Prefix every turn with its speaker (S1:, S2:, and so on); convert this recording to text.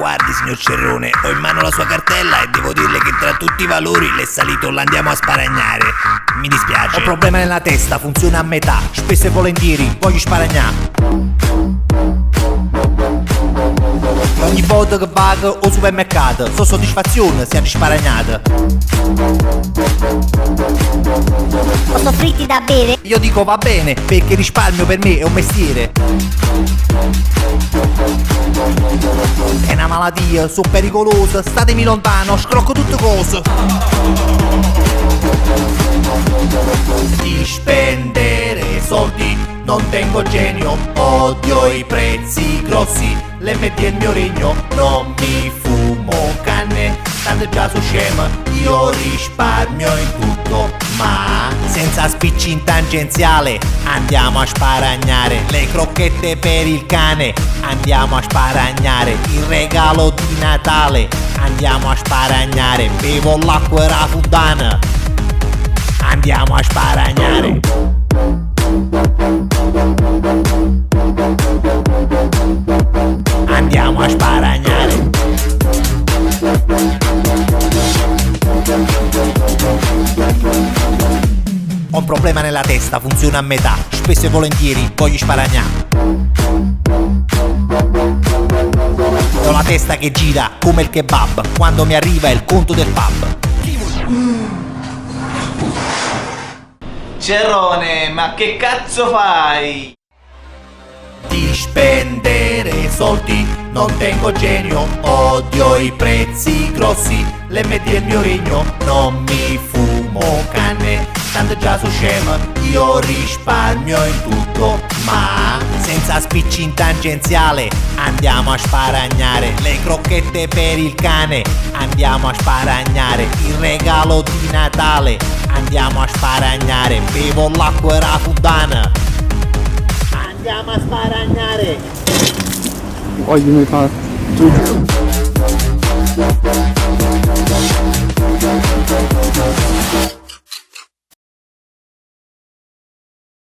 S1: guardi signor Cerrone, ho in mano la sua cartella e devo dirle che tra tutti i valori l'è salito l'andiamo a sparagnare. Mi dispiace.
S2: Ho problema nella testa, funziona a metà. Spesso e volentieri voglio sparagnare. Ogni volta che vado al supermercato, so soddisfazione sia risparagnata.
S3: Posso fritti da bere?
S2: Io dico va bene, perché risparmio per me è un mestiere. È una malattia, sono pericolosa, statemi lontano, scrocco tutte cose. Di spendere soldi, non tengo genio, odio i prezzi grossi, le metti il mio regno, non mi fumo canne, tanto già so scema, io risparmio in tutto, ma senza spicci in tangenziale, andiamo a sparagnare, le crocchette per il cane, andiamo a sparagnare, il regalo di Natale, andiamo a sparagnare, bevo l'acqua e la fontana, andiamo a sparagnare. Andiamo a sparagnare. Ho un problema nella testa, funziona a metà. Spesso e volentieri voglio sparagnare. Ho la testa che gira come il kebab quando mi arriva il conto del pub.
S4: Cerrone, ma che cazzo fai?
S2: Di spendere soldi, non tengo genio, odio i prezzi grossi, le metti il mio regno, non mi fumo canne, tanto già so scema, io risparmio in tutto, ma senza spicci in tangenziale, andiamo a sparagnare, le crocchette per il cane, andiamo a sparagnare, il regalo di Natale, andiamo a sparagnare, bevo l'acqua e la fontana, andiamo a sparagnare.
S5: Voglio mi fa